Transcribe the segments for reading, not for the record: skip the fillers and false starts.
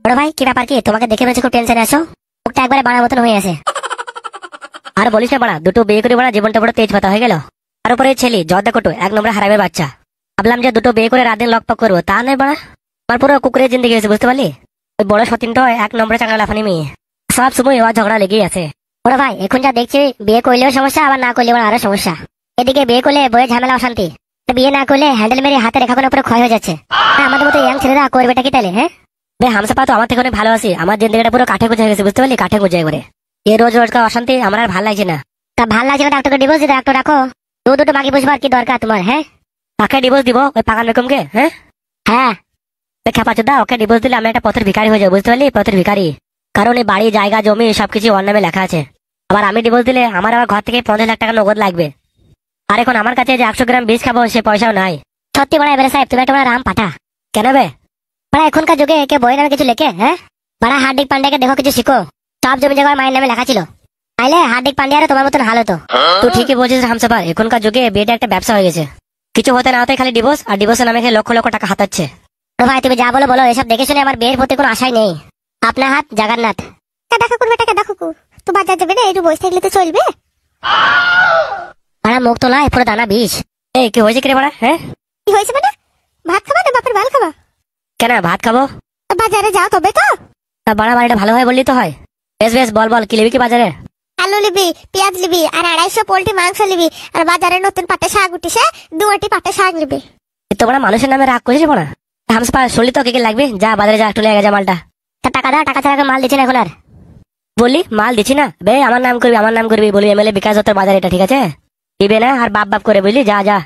বড় ভাই কি ব্যাপার, কি তোমাকে দেখে মনে হচ্ছে খুব টেনশনে আছো? মুখটা একবারে বাড়ার মতন হয়ে আছে। আর বলিস না বাড়া, দুটো বিয়ে করে বাড়া জীবনটা বড় তেজ পাতা হয়ে গেল। আর উপরে ছেলে জর্দা কটু, এক নম্বর হারামের বাচ্চা। ভাবলাম যে দুটো বিয়ে করে রাত দিন লকপক করবো, তা নয় বাড়া। আমার পুরো কুকুরের জিন্দিগি হয়েছে, বুঝতে পারলি? ওই বড় সতীনটা এক নম্বরে চাঙ্গা লাফানি মেয়ে, সব সময় ওর ঝগড়া লেগেই আছে। বড় ভাই এখন যা দেখছি, বিয়ে করলেও সমস্যা, আবার না করলেও আরো সমস্যা। এদিকে বিয়ে করলে বইয়ের ঝামেলা অশান্তি, বিয়ে না করলে হ্যান্ডেল মেরে হাতে রেখা কোনো উপরে ক্ষয় হয়ে যাচ্ছে। আমাদের মতো ইয়াং ছেলেরা করবেটা কি তাহলে? হ্যাঁ বে, হামসাপা তো আমার থেকে অনেক ভালো আছি। আমার জিন্দিগিটা পুরো কাঠে গুজে গেছে, বুঝতে পারলি? কাঠে গুজে করে এই রোজ রোজকার অশান্তি আমার আর ভালো লাগছে না। তা ভাল লাগছে না, ডাক্তারকে ডিভোর্স দিতে ডাক্তার রাখো। দুটো বাকি বুঝবার কি দরকার তোমার? হ্যাঁ কাকে ডিভোর্স দিব? ওই পাকান বেগমকে? হ্যাঁ হ্যাঁ খেপাচোদা, ওকে ডিভোর্স দিলে আমি একটা পথের ভিখারি হয়ে যাবো, বুঝতে পারলি? পথের ভিখারি। কারণ এই বাড়ি জায়গা জমি সবকিছু ওর নামে লেখা আছে। আবার আমি ডিভোর্স দিলে আমার আবার ঘর থেকে 50 লাখ টাকা নগদ লাগবে। আর এখন আমার কাছে যে 100 গ্রাম বীজ খাবো সে পয়সাও নাই। সত্যি বড় এবারে সাহেব, তুমি একটা বড় রাম পাঠা। কেন বে বড়া, এখনকার যুগে কে বইয়ের নামে কিছু লেখে? হ্যাঁ বড়া, হার্দিক পান্ডেকে দেখো, কিছু শিখো। সব জমি জায়গায় মায়ের নামে লেখা ছিল, তাইলে হার্দিক পান্ডিয়ারও তোমার মতন হাল হতো। তুই ঠিকই বলছিস হামসাফার, এখনকার যুগে বিয়েটা একটা ব্যবসা হয়ে গেছে। কিছু হতে না হতে খালি ডিভোর্স, আর ডিভোর্সের নামে খেয়ে লক্ষ লক্ষ টাকা হাতাচ্ছে। তো ভাই তুমি যা বলো বলো, এসব দেখে শুনে আমার বিয়ের প্রতি কোনো আশাই নেই। আপনার হাত জাগান্নাথ। দেখো করবে টাকা, দেখো তো বাজার যাবে না, একটু বসে থাকলে তো চলবে। বাড়া মুখ তোলা পুরো দানা বিষ। এই কি হয়েছে কিরে বাড়া? হ্যাঁ কি হয়েছে মানে? ভাত খাবা না বাপের বাল খাবা? কেন ভাত খাবো? বাজারে যাও তবে তো। তা বাড়া বাড়িটা ভালো হয় বললি তো হয়। বেশ বেশ, বল বল কি লিবি কি বাজারে? আলু লিবি, পেঁয়াজ লিবি, আর 250 পোল্ট্রি মাংস লিবি, আর বাজারে নতুন পাটে শাক উঠিছে, 2 পাটে শাক লিবি। তো বড়া মানুষের নামে রাগ করেছিস বড়া? হামসাফার শুনলি তো কি কি লাগবে? যা বাজারে যা, একটু লেগে যা মালটা। তা টাকা দাও, টাকা ছাড়া মাল দিচ্ছি না এখন। আর বললি মাল দিচ্ছি না বে, আমার নাম করবি, আমার নাম করবি, বলি এমএলএ বিকাশ দত্তর বাজার এটা, ঠিক আছে? দিবে না আর বাপ বাপ করে, বুঝলি? যা যা।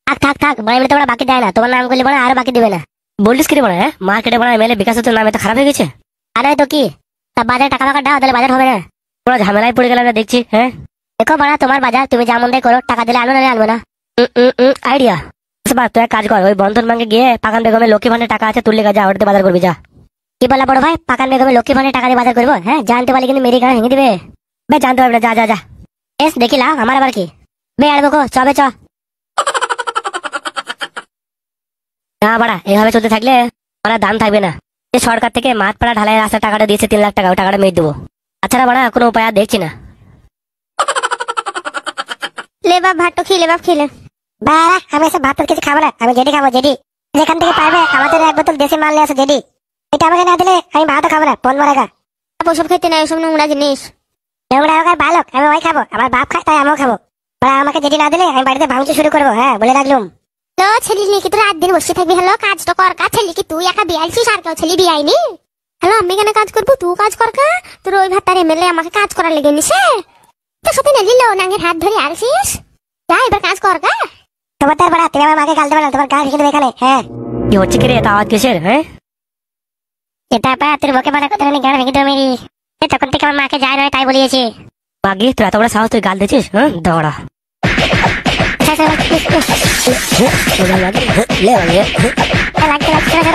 থাক থাক থাক, বড় এমনি তোমরা বাকি দেয় না, তোমার নাম করলে বড় আরো বাকি দিবে না। বলিস কি রে বড়? হ্যাঁ মার্কেটে বড় এমএলএ বিকাশ দত্তর নাম এত খারাপ হয়ে গেছে? আরে তো কি, তা বাজারে টাকা ফাঁকা দাও, তাহলে বাজার হবে না। তোমরা ঝামেলায় পড়ে গেলে দেখছি। হ্যাঁ দেখো বড়া, তোমার বাজার, তুমি যেমন দেয় করো, টাকা দিলে আনো না আনবো না। আইডিয়া। তুই এক কাজ কর, ওই বন্ধন ব্যাংকে গিয়ে পাকান বেগমের লক্ষ্মী ভান্ডার টাকা আছে, তুললে যা, ওটাতে বাজার করবি যা। কি বলা বড় ভাই, পাকান বেগমের লক্ষ্মী ভান্ডার টাকা দিয়ে বাজার করবো? হ্যাঁ জানতে পারলে কিন্তু মেরি গাড়ি ভেঙে দিবে। বে জানতে পারবে না, যা যা যা। এস দেখিলা আমার আবার কি বে, আর বকো চবে চ। না বাড়া, এইভাবে চলতে থাকলে আমার দাম থাকবে না। এই সরকার থেকে মাঠপাড়া ঢালাই রাস্তার টাকাটা দিয়েছে 3 লাখ টাকা, ওই টাকাটা মেয়ে দেবো। তাছাড়া বাড়া কোনো উপায় আর দেখছি না। লে বাপ ভাতটা খেলে, বাপ খেলে। বাড়া আমি এসব ভাত কিছু খাবো না, আমি জেডি খাবো, জেডি। যেখান থেকে পারবে আমাদের 1 বোতল দেশি মাল নিয়ে আসো, জেডি। এটা আমাকে না দিলে আমি ভাতও খাবো না, 15 টাকা। ওসব খেতে নাই, ওসব নোংরা জিনিস। নোংরা হোক আর ভালো, আমি ওই খাবো, আমার বাপ খায় তাই আমিও খাবো। বাড়া আমাকে জেডি না দিলে আমি বাড়িতে ভাঙচুর শুরু করবো, হ্যাঁ বলে রাখলুম। লো ছেলে নিয়ে কি তোর রাত দিন বসে থাকবি? হ্যালো কাজ তো কর, কাজ ছেলে কি তুই একা বিয়াইছিস আর কেউ ছেলে বিয়াইনি? হ্যালো আমি কেন কাজ করবো, তুই কাজ কর কা। তোর ওই ভাতার এমএলএ আমাকে কাজ করার লেগে নিছে, তোর সাথে নিল নাঙ্গের হাত ধরে আলছিস। যা এবার কাজ কর কা। তোমার তার বাড়া, তুমি আমার মাকে গালতে পারো, তোমার গাল রেখে দেবে এখানে। হ্যাঁ কি হচ্ছে কি রে, এটা আওয়াজ কিসের? হ্যাঁ এটা পা তোর বকে মারা কথা গান ভেঙে দেবে মেরি। তখন থেকে আমার মাকে যায় নয় তাই বলিয়েছি। মাগি তুই এত বড় সাহস, তুই গাল দিচ্ছিস? হ্যাঁ দৌড়া। লাগছে লাগছে